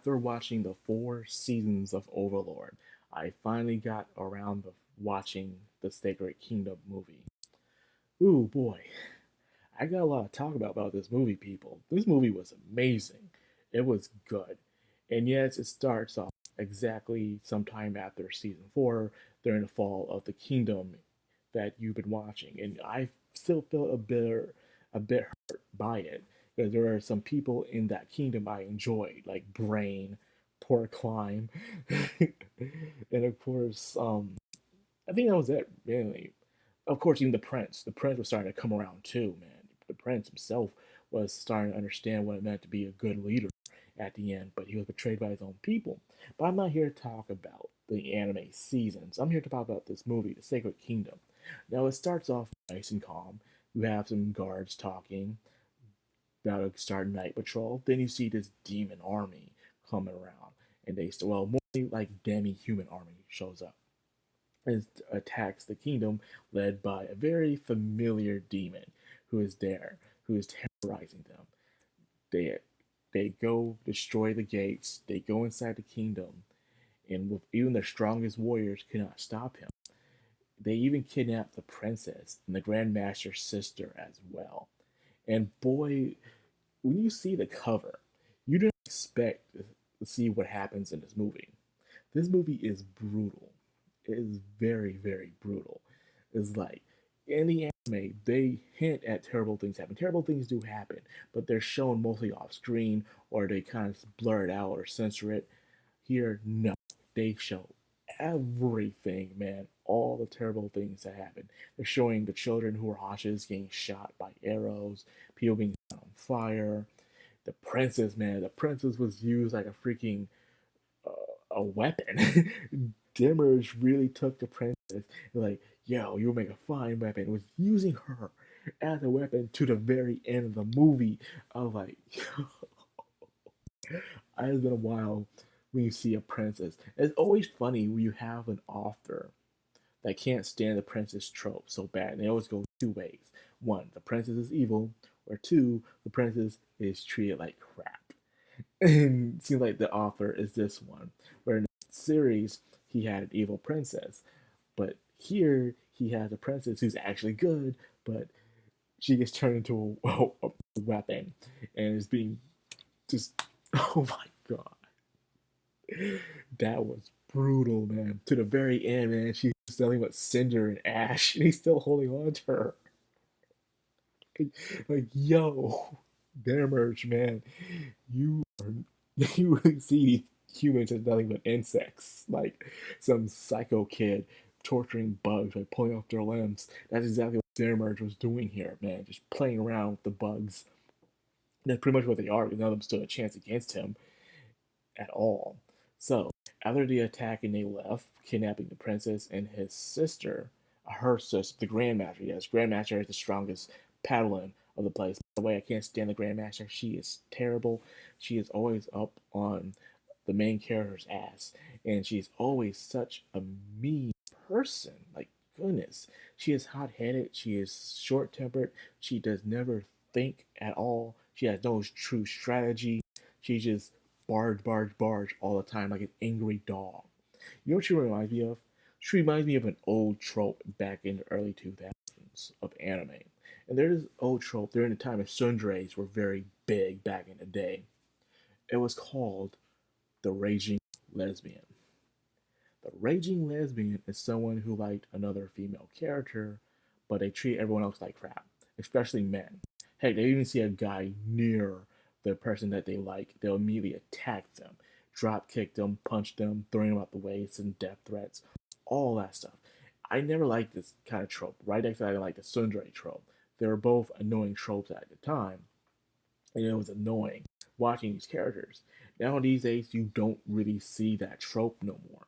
after watching the 4 seasons of Overlord, I finally got around to watching the Sacred Kingdom movie. Ooh boy, I got a lot to talk about this movie, people. This movie was amazing. It was good. And yes, it starts off exactly sometime after season 4 during the fall of the kingdom that you've been watching. And I still feel a bit hurt by it because there are some people in that kingdom I enjoyed, like Brain, Poor Climb, and of course, I think that was it, really. Of course, even the prince. The prince was starting to come around too, man. The prince himself was starting to understand what it meant to be a good leader at the end, but he was betrayed by his own people. But I'm not here to talk about the anime seasons. I'm here to talk about this movie, The Sacred Kingdom. Now, it starts off nice and calm. You have some guards talking about to start night patrol. Then you see this demon army coming around, and well, more like demi-human army shows up and attacks the kingdom, led by a very familiar demon who is there, who is terrorizing them. They they go destroy the gates. They go inside the kingdom, and with even the strongest warriors cannot stop him. They even kidnap the princess and the Grand Master's sister as well. And boy, when you see the cover, you don't expect to see what happens in this movie. This movie is brutal. It is very, very brutal. It's like in the anime, they hint at terrible things happen. Terrible things do happen, but they're shown mostly off screen or they kind of blur it out or censor it. Here, no. They show everything, man. All the terrible things that happen. They're showing the children who are hostages getting shot by arrows, people being set on fire. The princess, man, the princess was used like a freaking a weapon. Dimmers really took the princess like, yo, you'll make a fine weapon. Was using her as a weapon to the very end of the movie. I was like, it's been a while when you see a princess. It's always funny when you have an author that can't stand the princess trope so bad. And they always go 2 ways. One, the princess is evil, or two, the princess is treated like crap. And it seems like the author is this one, where in the series he had an evil princess, but here he has a princess who's actually good, but she gets turned into a weapon and is being just oh my god, that was brutal, man. To the very end, man, she's nothing but cinder and ash, and he's still holding on to her. Like yo, their merch, man. You are you really see these humans as nothing but insects, like some psycho kid torturing bugs by pulling off their limbs. That's exactly what their merge was doing here, man. Just playing around with the bugs. That's pretty much what they are, because none of them stood a chance against him at all. So, after the attack and they left, kidnapping the princess and his sister, her sister, the Grandmaster. Yes, Grandmaster is the strongest paladin of the place. By the way, I can't stand the Grandmaster. She is terrible. She is always up on the main character's ass, and she's always such a mean person. Like, goodness. She is hot headed. She is short tempered. She does never think at all. She has no true strategy. She just barge all the time like an angry dog. You know what she reminds me of? She reminds me of an old trope back in the early 2000s of anime. And there's this old trope during the time of sundays were very big back in the day. It was called the raging lesbian. The raging lesbian is someone who liked another female character, but they treat everyone else like crap, especially men. Heck, they even see a guy near the person that they like, they'll immediately attack them, drop kick them, punch them, throwing them out the way, send death threats, all that stuff. I never liked this kind of trope. Right next to that, I like the tsundere trope. They were both annoying tropes at the time, and it was annoying watching these characters. Now these days, you don't really see that trope no more,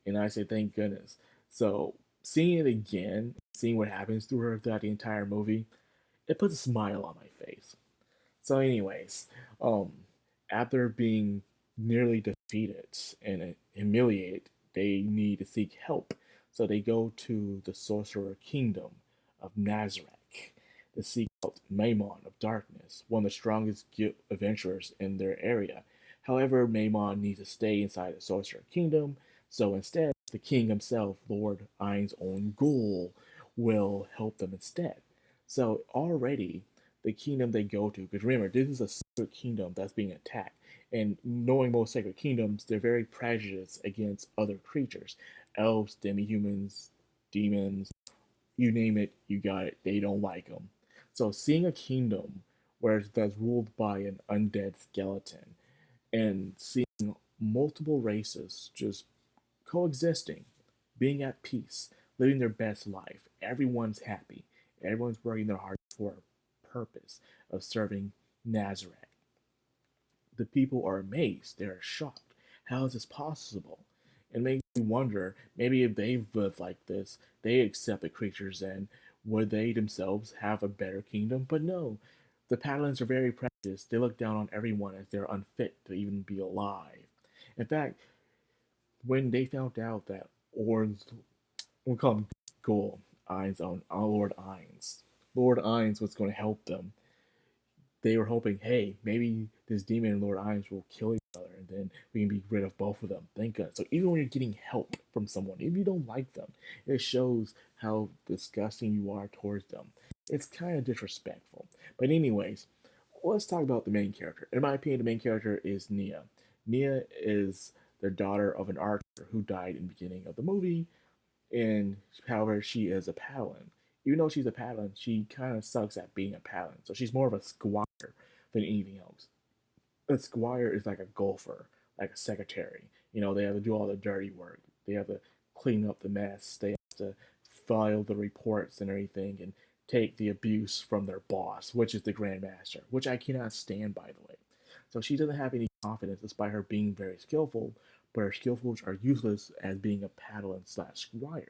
and I say thank goodness. So seeing it again, seeing what happens to her throughout the entire movie, it puts a smile on my face. So, anyways, um, after being nearly defeated and humiliated, they need to seek help. So they go to the Sorcerer Kingdom of Nazareth to seek out Maimon of Darkness, one of the strongest adventurers in their area. However, Maimon needs to stay inside the Sorcerer Kingdom, so instead, the king himself, Lord Ain's own ghoul, will help them instead. So already, the kingdom they go to, because remember, this is a sacred kingdom that's being attacked. And knowing most sacred kingdoms, they're very prejudiced against other creatures. Elves, demi-humans, demons, you name it, you got it. They don't like them. So seeing a kingdom where that's ruled by an undead skeleton and seeing multiple races just coexisting, being at peace, living their best life. Everyone's happy. Everyone's working their heart for a purpose of serving Nazareth. The people are amazed. They're shocked. How is this possible? It makes me wonder, maybe if they lived like this, they accepted creatures and would they themselves have a better kingdom? But no. The Paladins are very prejudiced. They look down on everyone as they're unfit to even be alive. In fact, when they found out that Orn's, we call him Goal, Ain's own, Lord Ain's, Lord Ain's was going to help them, they were hoping, hey, maybe this demon and Lord Ain's will kill each other, and then we can be rid of both of them. Thank God. So even when you're getting help from someone, if you don't like them, it shows how disgusting you are towards them. It's kind of disrespectful. But anyways, let's talk about the main character. In my opinion, the main character is Nia. Nia is the daughter of an archer who died in the beginning of the movie, and however, she is a paladin. Even though she's a paladin, she kind of sucks at being a paladin. So she's more of a squire than anything else. A squire is like a golfer, like a secretary. You know, they have to do all the dirty work. They have to clean up the mess. They have to file the reports and everything and take the abuse from their boss, which is the Grand Master, which I cannot stand, by the way. So she doesn't have any confidence despite her being very skillful, but her skillfuls are useless as being a paladin slash squire.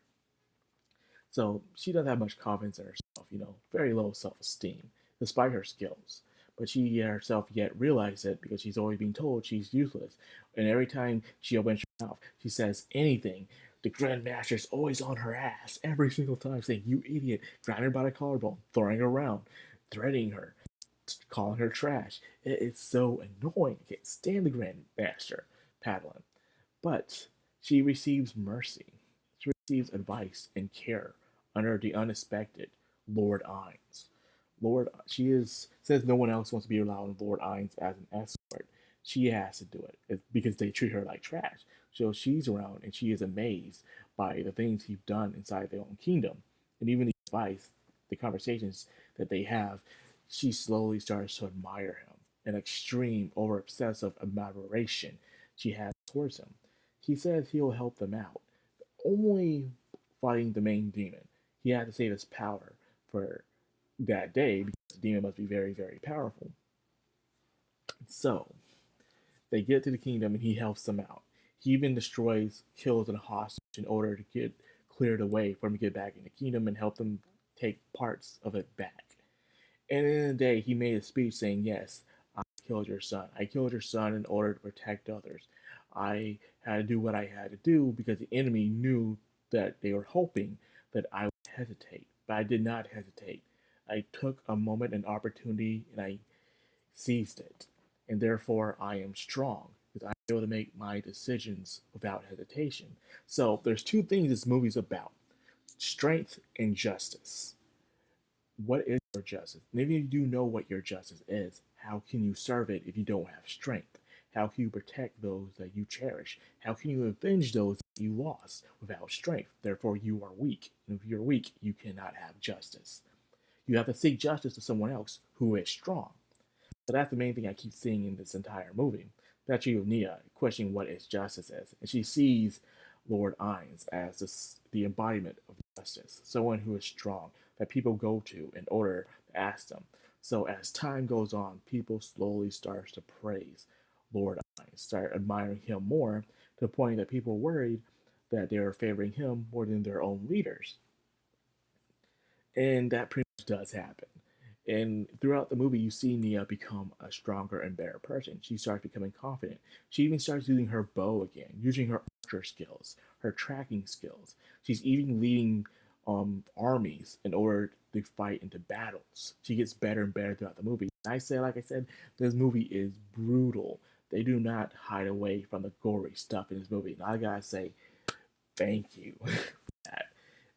So she doesn't have much confidence in herself, very low self esteem, despite her skills. But she herself yet realizes it because she's always being told she's useless. And every time she opens her mouth, she says anything. The Grand Master's always on her ass every single time, saying, "You idiot," grabbing her by the collarbone, throwing her around, threatening her, calling her trash. It's so annoying. I can't stand the Grand Master, Paddling. But she receives mercy. She receives advice and care under the unexpected Lord Ain's. Lord, she is says no one else wants to be allowed Lord Ain's as an escort. She has to do it because they treat her like trash. So she's around and she is amazed by the things he's done inside their own kingdom, and even the advice, the conversations that they have. She slowly starts to admire him, an extreme, over obsessive admiration she has towards him. He says he'll help them out, only fighting the main demon. He had to save his power for that day because the demon must be very, very powerful. So they get to the kingdom and he helps them out. He even destroys, kills, and hostage in order to get cleared away for him to get back in the kingdom and help them take parts of it back. And in the day, he made a speech saying, "Yes, I killed your son. I killed your son in order to protect others. I had to do what I had to do because the enemy knew that they were hoping that I would hesitate. But I did not hesitate. I took a moment, an opportunity, and I seized it. And therefore, I am strong because I'm able to make my decisions without hesitation." So there's two things this movie's about: strength and justice. What is your justice? Maybe you do know what your justice is. How can you serve it if you don't have strength? How can you protect those that you cherish? How can you avenge those that you lost without strength? Therefore, you are weak. And if you're weak, you cannot have justice. You have to seek justice to someone else who is strong. So that's the main thing I keep seeing in this entire movie. That's you, Nia, questioning what is justice is. And she sees Lord Ain's as the embodiment of justice, someone who is strong, that people go to in order to ask them. So as time goes on, people slowly start to praise Lord Ain's, start admiring him more, to the point that people are worried that they are favoring him more than their own leaders. And that pretty much does happen. And throughout the movie, you see Nia become a stronger and better person. She starts becoming confident. She even starts using her bow again, using her archer skills, her tracking skills. She's even leading armies in order to fight into battles. She gets better and better throughout the movie. And like I said, this movie is brutal. They do not hide away from the gory stuff in this movie. And I gotta say, thank you for that.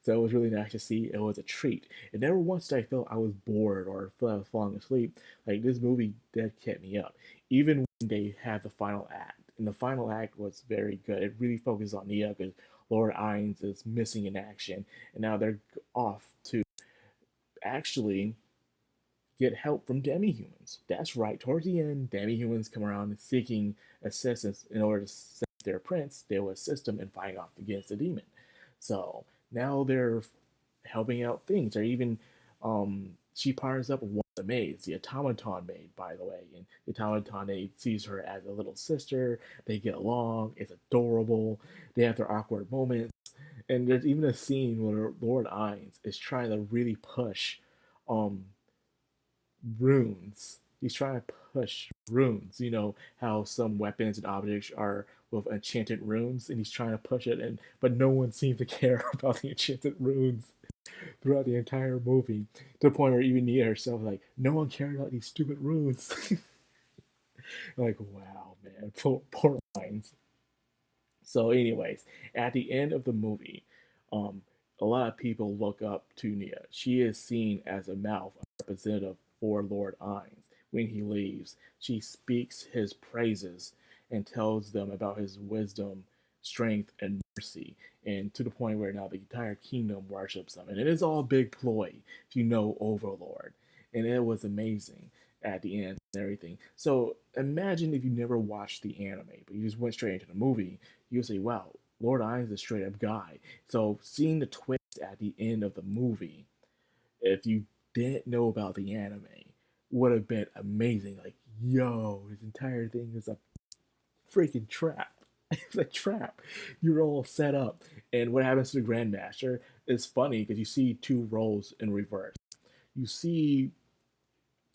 So it was really nice to see. It was a treat. And never once did I feel I was bored or felt I was falling asleep. Like this movie that kept me up. Even when they had the final act. And the final act was very good. It really focused on Nia because Lord Ainz is missing in action. And now they're off to actually get help from demi-humans. That's right. Towards the end, demi-humans come around seeking assistance in order to save their prince. They will assist them in fighting off against the demon. So now they're helping out things. They're even she partners up with one of the maids, the automaton maid, by the way. And the automaton maid sees her as a little sister. They get along. It's adorable. They have their awkward moments. And there's even a scene where Lord Ainz is trying to really push um runes. He's trying to push runes. You know how some weapons and objects are with enchanted runes, and he's trying to push it, and but no one seems to care about the enchanted runes throughout the entire movie. To the point where even Nia herself, like, no one cared about these stupid runes. Like, wow, man, poor minds. So, anyways, at the end of the movie, um, a lot of people look up to Nia. She is seen as a mouth, a representative for Lord Ainz. When he leaves, she speaks his praises and tells them about his wisdom, strength, and mercy, and to the point where now the entire kingdom worships him. And it is all big ploy, if you know Overlord. And it was amazing at the end and everything. So imagine if you never watched the anime, but you just went straight into the movie, you'll say, wow, Lord Eye is a straight up guy. So seeing the twist at the end of the movie, if you didn't know about the anime, would have been amazing. Like, yo, this entire thing is a freaking trap. It's a trap. You're all set up. And what happens to the Grandmaster is funny because you see two roles in reverse. You see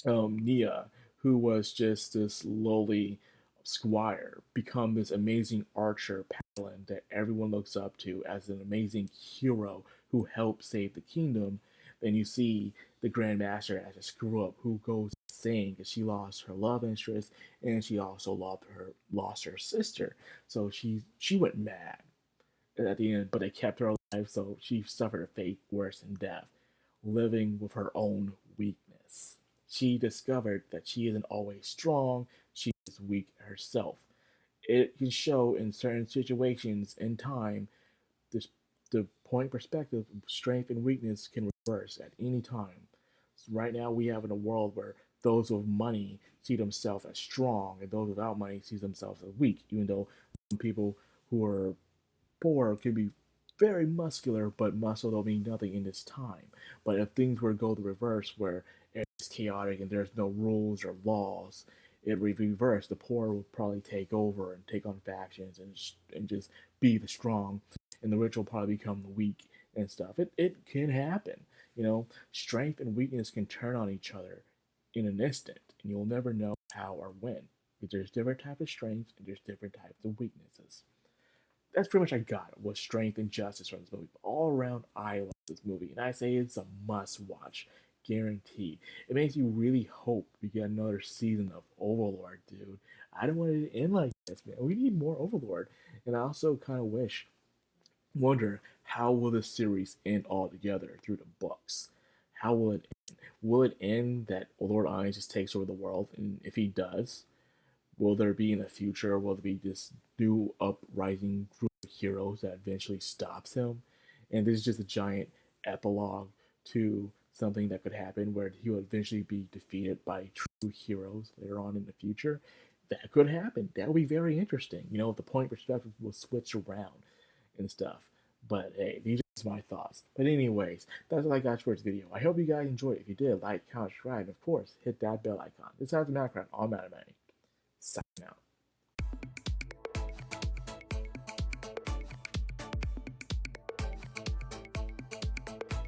Nia, who was just this lowly squire, become this amazing archer paladin that everyone looks up to as an amazing hero who helped save the kingdom. Then you see the Grandmaster as a screw up who goes insane because she lost her love interest and she also lost her sister. So she went mad at the end, but they kept her alive, so she suffered a fate worse than death, living with her own weakness. She discovered that she isn't always strong, she is weak herself. It can show in certain situations in time this, the point perspective, strength and weakness can reverse at any time. So right now we have in a world where those with money see themselves as strong and those without money see themselves as weak, even though people who are poor can be very muscular, but muscle don't mean nothing in this time. But if things were to go the reverse, where it's chaotic and there's no rules or laws, it would reverse. The poor would probably take over and take on factions and just be the strong, and the rich will probably become the weak and stuff. It can happen. You know, strength and weakness can turn on each other in an instant, and you'll never know how or when. Because there's different types of strengths and there's different types of weaknesses. That's pretty much I got it, was strength and justice from this movie. All around, I love this movie, and I say it's a must watch, guaranteed. It makes you really hope we get another season of Overlord, dude. I don't want it to end like this, man. We need more Overlord, and I also kind of wonder how will this series end altogether through the books. How will it end? Will it end that Lord Iron just takes over the world, and if he does, will there be in the future? Will there be this new uprising group of heroes that eventually stops him? And this is just a giant epilogue to something that could happen where he will eventually be defeated by true heroes later on in the future. That could happen. That would be very interesting. You know, if the point perspective will switch around and stuff. But hey, these are my thoughts. But anyways, that's all I got for this video. I hope you guys enjoyed it. If you did, like, comment, subscribe, and of course, hit that bell icon. This has the background on Madcrownxox. Sign out.